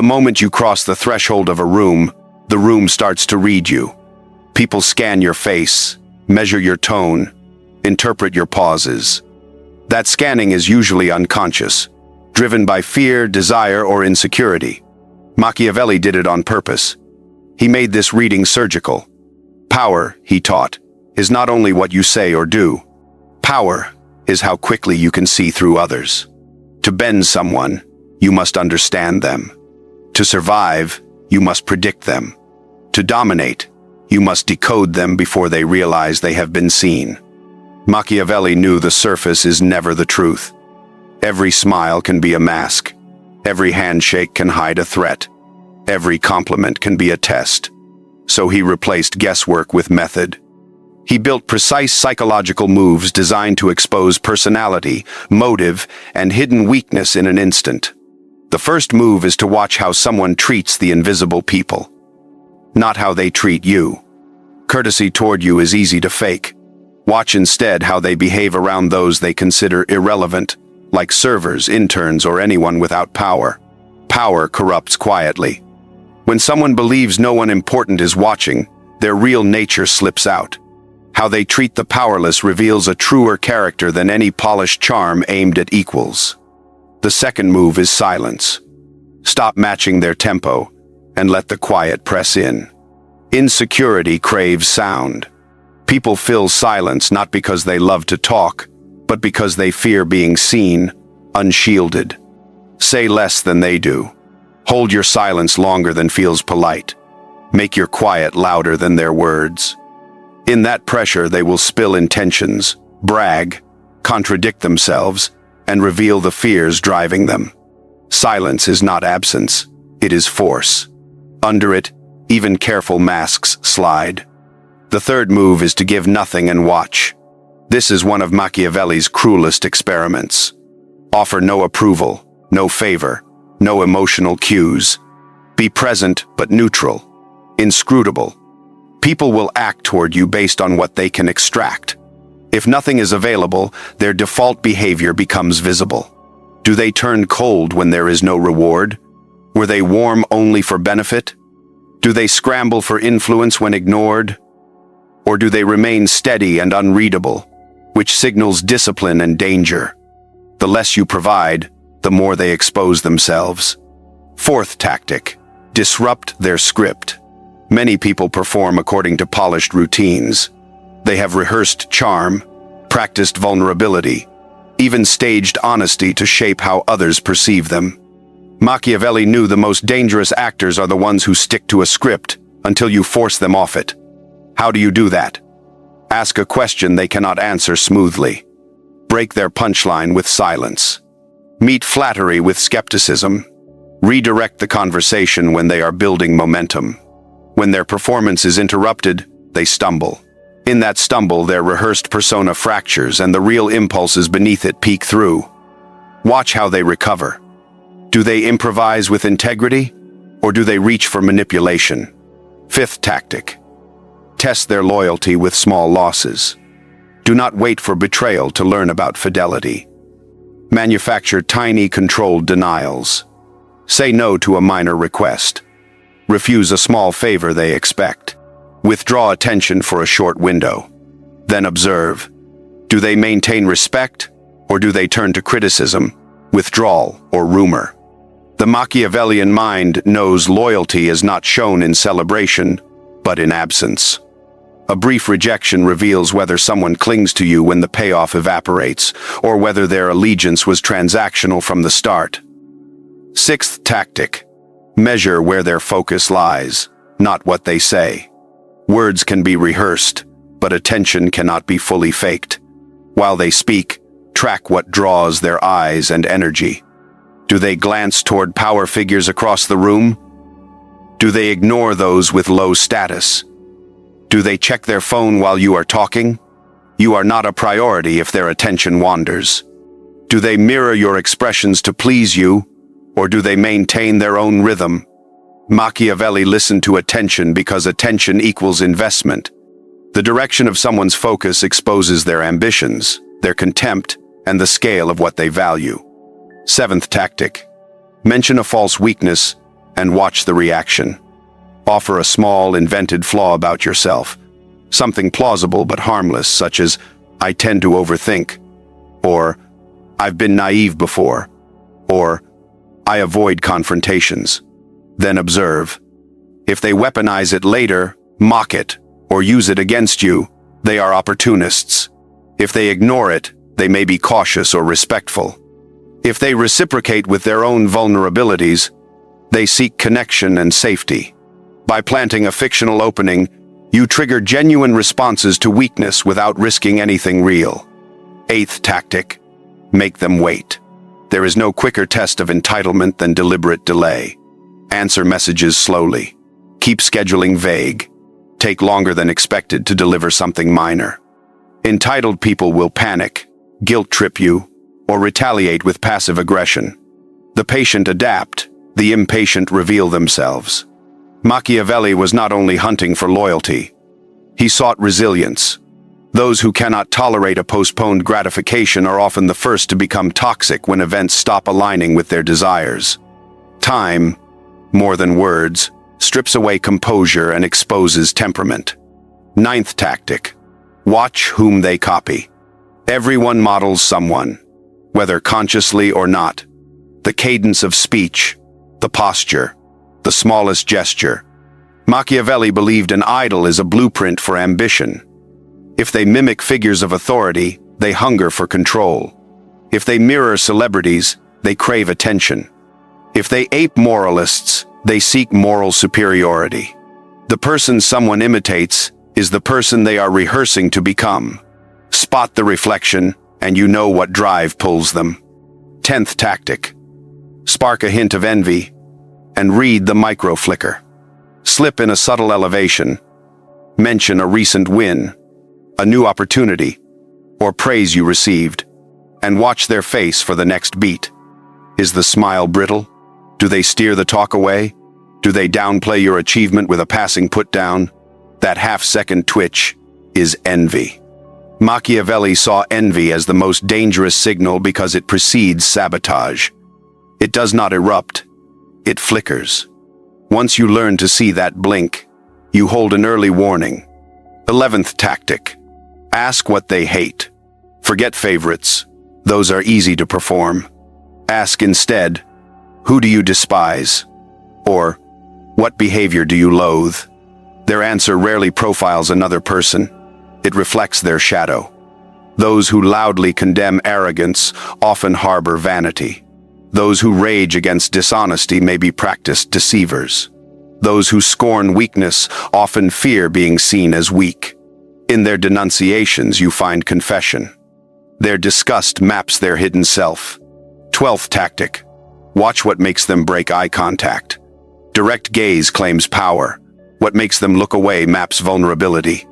The moment you cross the threshold of a room, the room starts to read you. People scan your face, measure your tone, interpret your pauses. That scanning is usually unconscious, driven by fear, desire, or insecurity. Machiavelli did it on purpose. He made this reading surgical. Power, he taught, is not only what you say or do. Power is how quickly you can see through others. To bend someone, you must understand them. To survive, you must predict them. To dominate, you must decode them before they realize they have been seen. Machiavelli knew the surface is never the truth. Every smile can be a mask. Every handshake can hide a threat. Every compliment can be a test. So he replaced guesswork with method. He built precise psychological moves designed to expose personality, motive, and hidden weakness in an instant. The first move is to watch how someone treats the invisible people, not how they treat you. Courtesy toward you is easy to fake. Watch instead how they behave around those they consider irrelevant, like servers, interns, or anyone without power. Power corrupts quietly. When someone believes no one important is watching, their real nature slips out. How they treat the powerless reveals a truer character than any polished charm aimed at equals. The second move is silence. Stop matching their tempo and let the quiet press in. Insecurity craves sound. People fill silence not because they love to talk, but because they fear being seen, unshielded. Say less than they do. Hold your silence longer than feels polite. Make your quiet louder than their words. In that pressure, they will spill intentions, brag, contradict themselves, and reveal the fears driving them. Silence is not absence, it is force. Under it, even careful masks slide. The third move is to give nothing and watch. This is one of Machiavelli's cruelest experiments. Offer no approval, no favor, no emotional cues. Be present but neutral, inscrutable. People will act toward you based on what they can extract. If nothing is available, their default behavior becomes visible. Do they turn cold when there is no reward? Were they warm only for benefit? Do they scramble for influence when ignored? Or do they remain steady and unreadable, which signals discipline and danger? The less you provide, the more they expose themselves. Fourth tactic: disrupt their script. Many people perform according to polished routines. They have rehearsed charm, practiced vulnerability, even staged honesty to shape how others perceive them. Machiavelli knew the most dangerous actors are the ones who stick to a script until you force them off it. How do you do that? Ask a question they cannot answer smoothly. Break their punchline with silence. Meet flattery with skepticism. Redirect the conversation when they are building momentum. When their performance is interrupted, they stumble. In that stumble, their rehearsed persona fractures and the real impulses beneath it peek through. Watch how they recover. Do they improvise with integrity, or do they reach for manipulation? Fifth tactic: test their loyalty with small losses. Do not wait for betrayal to learn about fidelity. Manufacture tiny, controlled denials. Say no to a minor request. Refuse a small favor they expect. Withdraw attention for a short window. Then observe. Do they maintain respect, or do they turn to criticism, withdrawal, or rumor? The Machiavellian mind knows loyalty is not shown in celebration, but in absence. A brief rejection reveals whether someone clings to you when the payoff evaporates, or whether their allegiance was transactional from the start. Sixth tactic: measure where their focus lies, not what they say. Words can be rehearsed, but attention cannot be fully faked. While they speak, track what draws their eyes and energy. Do they glance toward power figures across the room? Do they ignore those with low status? Do they check their phone while you are talking? You are not a priority if their attention wanders. Do they mirror your expressions to please you, or do they maintain their own rhythm? Machiavelli listened to attention because attention equals investment. The direction of someone's focus exposes their ambitions, their contempt, and the scale of what they value. Seventh tactic: mention a false weakness and watch the reaction. Offer a small, invented flaw about yourself. Something plausible but harmless, such as, "I tend to overthink," or "I've been naive before," or "I avoid confrontations." Then observe. If they weaponize it later, mock it, or use it against you, they are opportunists. If they ignore it, they may be cautious or respectful. If they reciprocate with their own vulnerabilities, they seek connection and safety. By planting a fictional opening, you trigger genuine responses to weakness without risking anything real. Eighth tactic: make them wait. There is no quicker test of entitlement than deliberate delay. Answer messages slowly. Keep scheduling vague. Take longer than expected to deliver something minor. Entitled people will panic, guilt-trip you, or retaliate with passive aggression. The patient adapt, the impatient reveal themselves. Machiavelli was not only hunting for loyalty. He sought resilience. Those who cannot tolerate a postponed gratification are often the first to become toxic when events stop aligning with their desires. Time, more than words, strips away composure and exposes temperament. Ninth tactic: watch whom they copy. Everyone models someone, whether consciously or not. The cadence of speech, the posture, the smallest gesture. Machiavelli believed an idol is a blueprint for ambition. If they mimic figures of authority, they hunger for control. If they mirror celebrities, they crave attention. If they ape moralists, they seek moral superiority. The person someone imitates is the person they are rehearsing to become. Spot the reflection, and you know what drive pulls them. 10th tactic: spark a hint of envy, and read the micro-flicker. Slip in a subtle elevation. Mention a recent win, a new opportunity, or praise you received, and watch their face for the next beat. Is the smile brittle? Do they steer the talk away? Do they downplay your achievement with a passing put-down? That half-second twitch is envy. Machiavelli saw envy as the most dangerous signal because it precedes sabotage. It does not erupt, it flickers. Once you learn to see that blink, you hold an early warning. 11th tactic: ask what they hate. Forget favorites. Those are easy to perform. Ask instead, who do you despise? Or, what behavior do you loathe? Their answer rarely profiles another person. It reflects their shadow. Those who loudly condemn arrogance often harbor vanity. Those who rage against dishonesty may be practiced deceivers. Those who scorn weakness often fear being seen as weak. In their denunciations you find confession. Their disgust maps their hidden self. 12th tactic: watch what makes them break eye contact. Direct gaze claims power. What makes them look away maps vulnerability.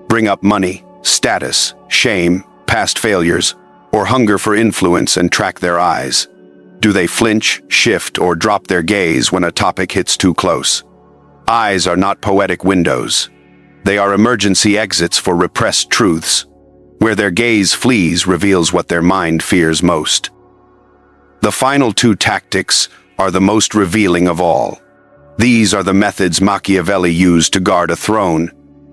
Bring up money, status, shame, past failures, or hunger for influence and track their eyes. Do they flinch, shift, or drop their gaze when a topic hits too close? Eyes are not poetic windows. They are emergency exits for repressed truths. Where their gaze flees reveals what their mind fears most. The final two tactics are the most revealing of all. These are the methods Machiavelli used to guard a throne,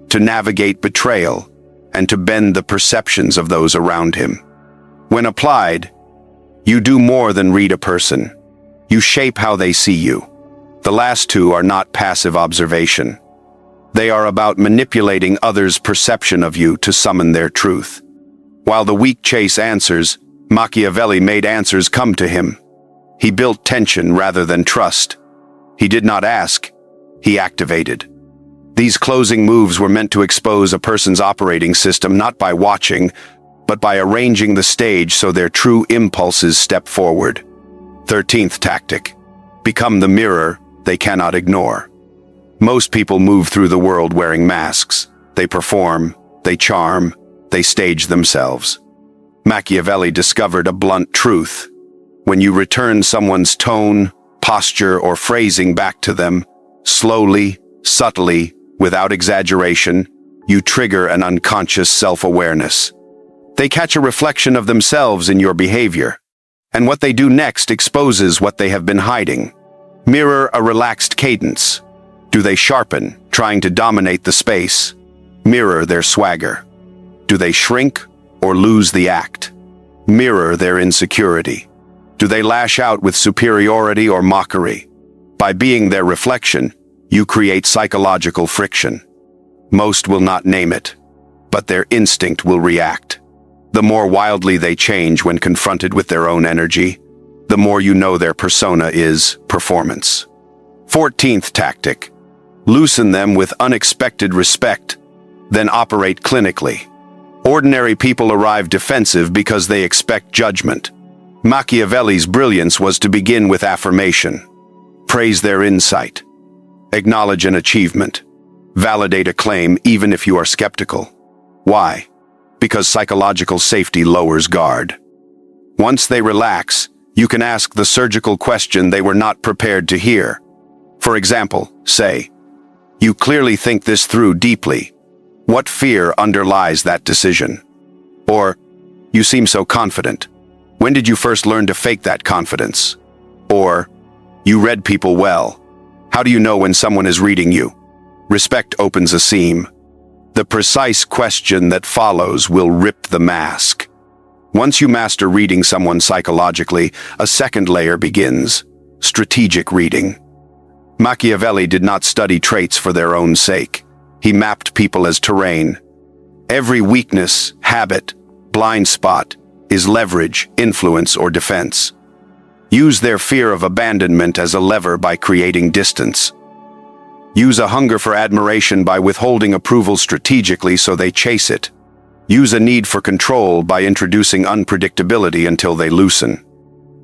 to navigate betrayal, and to bend the perceptions of those around him. When applied, you do more than read a person. You shape how they see you. The last two are not passive observation. They are about manipulating others' perception of you to summon their truth. While the weak chase answers, Machiavelli made answers come to him. He built tension rather than trust. He did not ask, he activated. These closing moves were meant to expose a person's operating system not by watching, but by arranging the stage so their true impulses step forward. 13th tactic: become the mirror they cannot ignore. Most people move through the world wearing masks. They perform, they charm, they stage themselves. Machiavelli discovered a blunt truth. When you return someone's tone, posture, or phrasing back to them, slowly, subtly, without exaggeration, you trigger an unconscious self-awareness. They catch a reflection of themselves in your behavior, and what they do next exposes what they have been hiding. Mirror a relaxed cadence. Do they sharpen, trying to dominate the space? Mirror their swagger. Do they shrink or lose the act? Mirror their insecurity. Do they lash out with superiority or mockery? By being their reflection, you create psychological friction. Most will not name it, but their instinct will react. The more wildly they change when confronted with their own energy, the more you know their persona is performance. 14th tactic. Loosen them with unexpected respect, then operate clinically. Ordinary people arrive defensive because they expect judgment. Machiavelli's brilliance was to begin with affirmation. Praise their insight. Acknowledge an achievement. Validate a claim even if you are skeptical. Why? Because psychological safety lowers guard. Once they relax, you can ask the surgical question they were not prepared to hear. For example, say, "You clearly think this through deeply. What fear underlies that decision?" Or, "You seem so confident. When did you first learn to fake that confidence?" Or, "You read people well. How do you know when someone is reading you?" Respect opens a seam. The precise question that follows will rip the mask. Once you master reading someone psychologically, a second layer begins: strategic reading. Machiavelli did not study traits for their own sake. He mapped people as terrain. Every weakness, habit, blind spot is leverage, influence, or defense. Use their fear of abandonment as a lever by creating distance. Use a hunger for admiration by withholding approval strategically so they chase it. Use a need for control by introducing unpredictability until they loosen.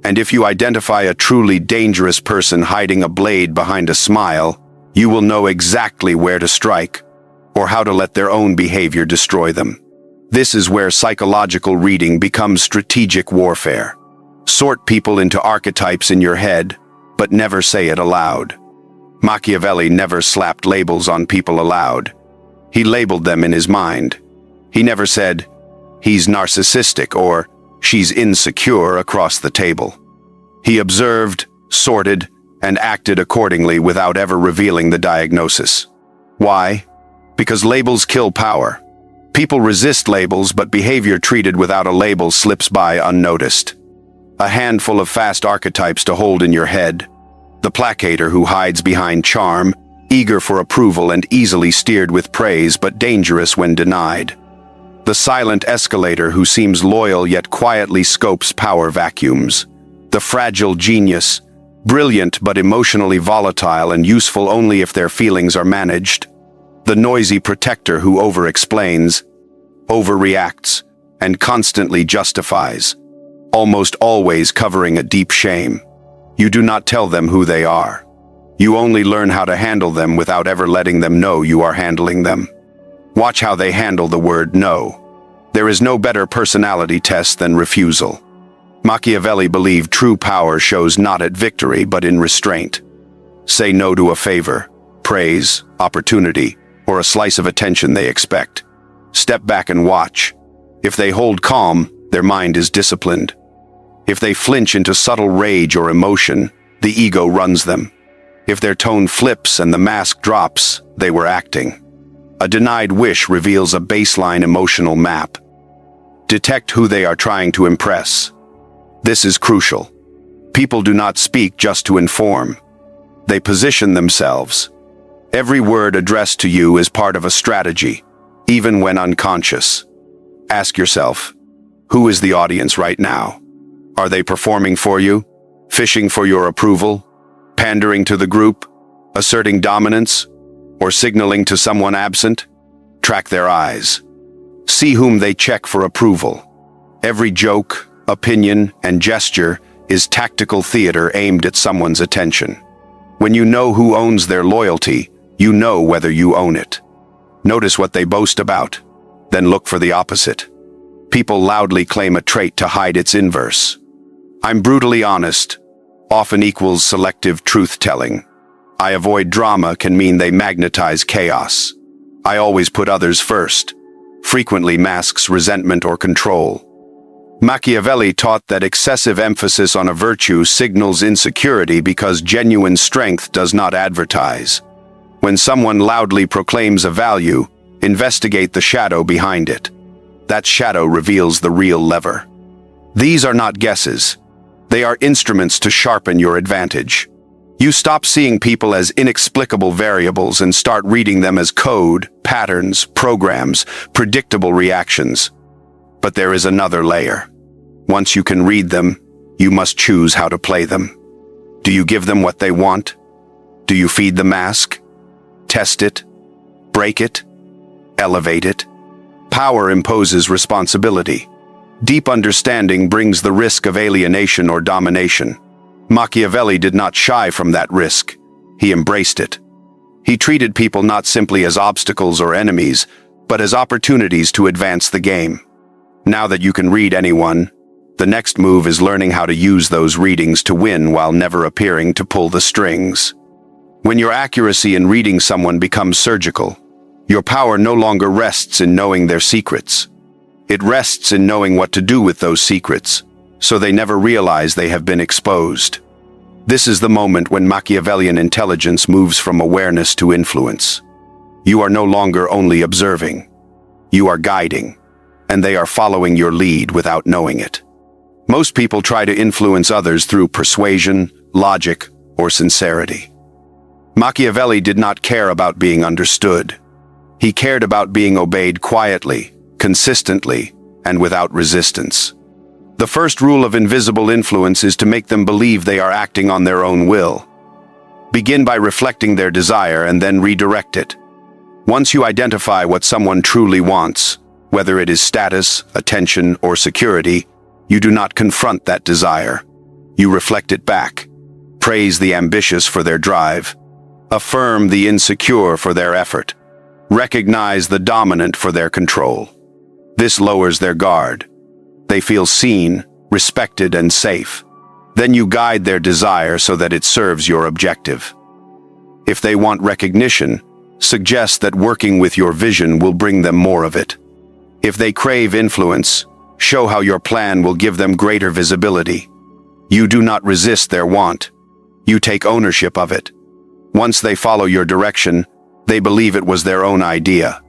And if you identify a truly dangerous person hiding a blade behind a smile, you will know exactly where to strike, or how to let their own behavior destroy them. This is where psychological reading becomes strategic warfare. Sort people into archetypes in your head, but never say it aloud. Machiavelli never slapped labels on people aloud. He labeled them in his mind. He never said, "He's narcissistic," or "She's insecure," across the table. He observed, sorted, and acted accordingly without ever revealing the diagnosis. Why? Because labels kill power. People resist labels, but behavior treated without a label slips by unnoticed. A handful of fast archetypes to hold in your head. The placater who hides behind charm, eager for approval and easily steered with praise but dangerous when denied. The silent escalator who seems loyal yet quietly scopes power vacuums. The fragile genius, brilliant but emotionally volatile and useful only if their feelings are managed. The noisy protector who over-explains, overreacts, and constantly justifies, almost always covering a deep shame. You do not tell them who they are. You only learn how to handle them without ever letting them know you are handling them. Watch how they handle the word no. There is no better personality test than refusal. Machiavelli believed true power shows not at victory but in restraint. Say no to a favor, praise, opportunity, or a slice of attention they expect. Step back and watch. If they hold calm, their mind is disciplined. If they flinch into subtle rage or emotion, the ego runs them. If their tone flips and the mask drops, they were acting. A denied wish reveals a baseline emotional map. Detect who they are trying to impress. This is crucial. People do not speak just to inform. They position themselves. Every word addressed to you is part of a strategy, even when unconscious. Ask yourself, who is the audience right now? Are they performing for you? Fishing for your approval? Pandering to the group? Asserting dominance? Or signaling to someone absent? Track their eyes. See whom they check for approval. Every joke, opinion, and gesture is tactical theater aimed at someone's attention. When you know who owns their loyalty, you know whether you own it. Notice what they boast about, then look for the opposite. People loudly claim a trait to hide its inverse. "I'm brutally honest," often equals selective truth-telling. "I avoid drama" can mean they magnetize chaos. "I always put others first" frequently masks resentment or control. Machiavelli taught that excessive emphasis on a virtue signals insecurity because genuine strength does not advertise. When someone loudly proclaims a value, investigate the shadow behind it. That shadow reveals the real lever. These are not guesses. They are instruments to sharpen your advantage. You stop seeing people as inexplicable variables and start reading them as code, patterns, programs, predictable reactions. But there is another layer. Once you can read them, you must choose how to play them. Do you give them what they want? Do you feed the mask? Test it? Break it? Elevate it? Power imposes responsibility. Deep understanding brings the risk of alienation or domination. Machiavelli did not shy from that risk. He embraced it. He treated people not simply as obstacles or enemies, but as opportunities to advance the game. Now that you can read anyone, the next move is learning how to use those readings to win while never appearing to pull the strings. When your accuracy in reading someone becomes surgical, your power no longer rests in knowing their secrets. It rests in knowing what to do with those secrets, so they never realize they have been exposed. This is the moment when Machiavellian intelligence moves from awareness to influence. You are no longer only observing. You are guiding, and they are following your lead without knowing it. Most people try to influence others through persuasion, logic, or sincerity. Machiavelli did not care about being understood. He cared about being obeyed quietly, consistently, and without resistance. The first rule of invisible influence is to make them believe they are acting on their own will. Begin by reflecting their desire and then redirect it. Once you identify what someone truly wants, whether it is status, attention, or security, you do not confront that desire. You reflect it back. Praise the ambitious for their drive. Affirm the insecure for their effort. Recognize the dominant for their control. This lowers their guard. They feel seen, respected, and safe. Then you guide their desire so that it serves your objective. If they want recognition, suggest that working with your vision will bring them more of it. If they crave influence, show how your plan will give them greater visibility. You do not resist their want. You take ownership of it. Once they follow your direction, they believe it was their own idea.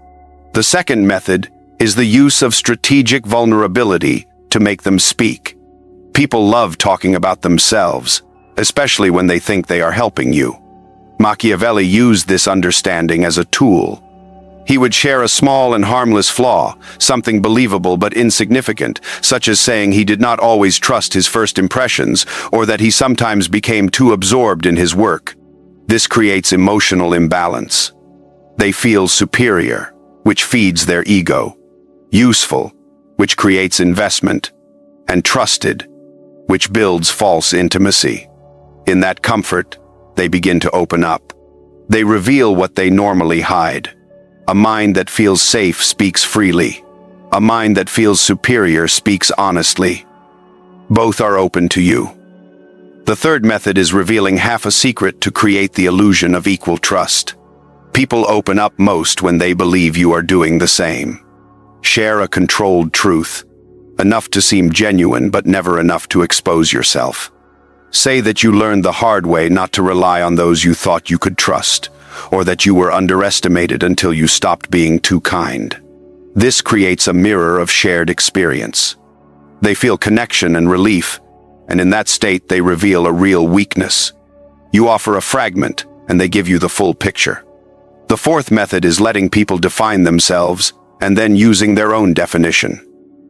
The second method is the use of strategic vulnerability to make them speak. People love talking about themselves, especially when they think they are helping you. Machiavelli used this understanding as a tool. He would share a small and harmless flaw, something believable but insignificant, such as saying he did not always trust his first impressions or that he sometimes became too absorbed in his work. This creates emotional imbalance. They feel superior, which feeds their ego, useful, which creates investment, and trusted, which builds false intimacy. In that comfort, they begin to open up. They reveal what they normally hide. A mind that feels safe speaks freely. A mind that feels superior speaks honestly. Both are open to you. The third method is revealing half a secret to create the illusion of equal trust. People open up most when they believe you are doing the same. Share a controlled truth, enough to seem genuine but never enough to expose yourself. Say that you learned the hard way not to rely on those you thought you could trust, or that you were underestimated until you stopped being too kind. This creates a mirror of shared experience. They feel connection and relief, and in that state they reveal a real weakness. You offer a fragment, and they give you the full picture. The fourth method is letting people define themselves, and then using their own definition.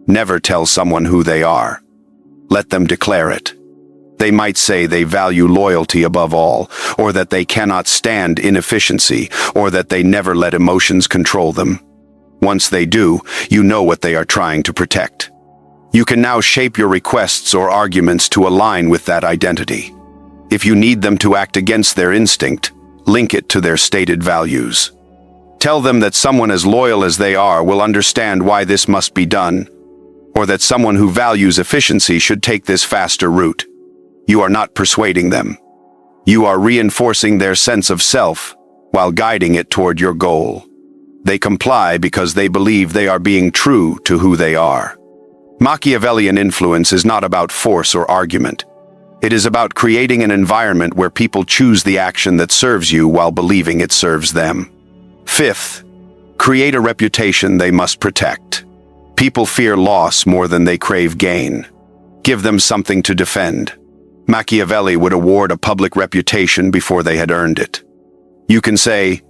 Never tell someone who they are. Let them declare it. They might say they value loyalty above all, or that they cannot stand inefficiency, or that they never let emotions control them. Once they do, you know what they are trying to protect. You can now shape your requests or arguments to align with that identity. If you need them to act against their instinct, link it to their stated values. Tell them that someone as loyal as they are will understand why this must be done, or that someone who values efficiency should take this faster route. You are not persuading them. You are reinforcing their sense of self while guiding it toward your goal. They comply because they believe they are being true to who they are. Machiavellian influence is not about force or argument. It is about creating an environment where people choose the action that serves you while believing it serves them. Fifth, create a reputation they must protect. People fear loss more than they crave gain. Give them something to defend. Machiavelli would award a public reputation before they had earned it. You can say,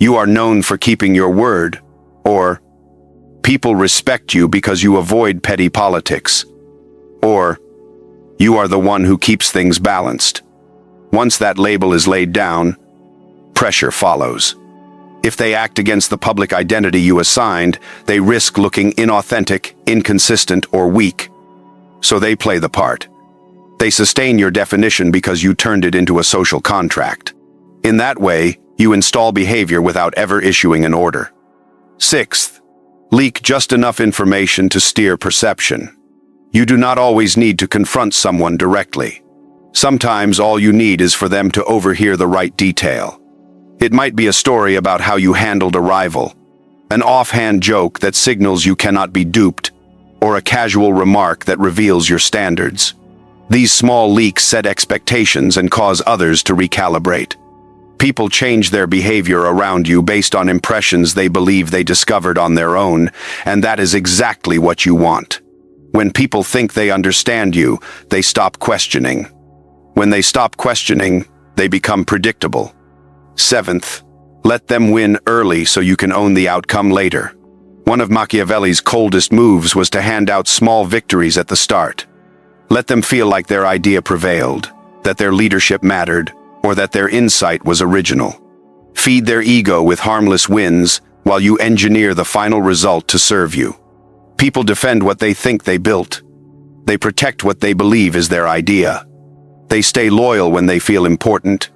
"You are known for keeping your word," or "People respect you because you avoid petty politics," or "You are the one who keeps things balanced." Once that label is laid down, pressure follows. If they act against the public identity you assigned, they risk looking inauthentic, inconsistent, or weak. So they play the part. They sustain your definition because you turned it into a social contract. In that way, you install behavior without ever issuing an order. Sixth, leak just enough information to steer perception. You do not always need to confront someone directly. Sometimes all you need is for them to overhear the right detail. It might be a story about how you handled a rival, an offhand joke that signals you cannot be duped, or a casual remark that reveals your standards. These small leaks set expectations and cause others to recalibrate. People change their behavior around you based on impressions they believe they discovered on their own, and that is exactly what you want. When people think they understand you, they stop questioning. When they stop questioning, they become predictable. Seventh, let them win early so you can own the outcome later. One of Machiavelli's coldest moves was to hand out small victories at the start. Let them feel like their idea prevailed, that their leadership mattered, or that their insight was original. Feed their ego with harmless wins while you engineer the final result to serve you. People defend what they think they built. They protect what they believe is their idea. They stay loyal when they feel important,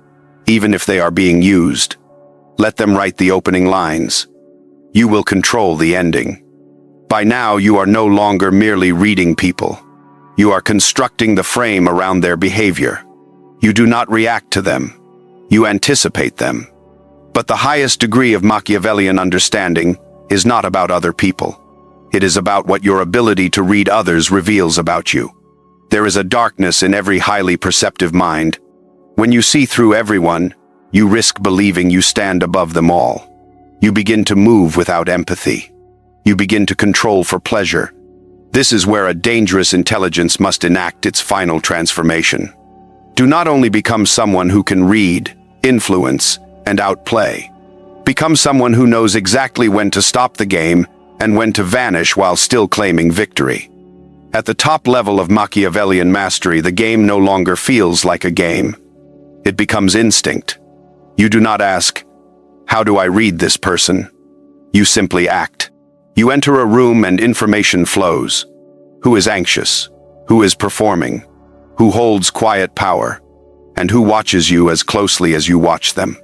even if they are being used. Let them write the opening lines. You will control the ending. By now, you are no longer merely reading people. You are constructing the frame around their behavior. You do not react to them. You anticipate them. But the highest degree of Machiavellian understanding is not about other people. It is about what your ability to read others reveals about you. There is a darkness in every highly perceptive mind. When you see through everyone, you risk believing you stand above them all. You begin to move without empathy. You begin to control for pleasure. This is where a dangerous intelligence must enact its final transformation. Do not only become someone who can read, influence, and outplay. Become someone who knows exactly when to stop the game and when to vanish while still claiming victory. At the top level of Machiavellian mastery, the game no longer feels like a game. It becomes instinct. You do not ask, "How do I read this person?" You simply act. You enter a room and information flows. Who is anxious? Who is performing? Who holds quiet power? And who watches you as closely as you watch them?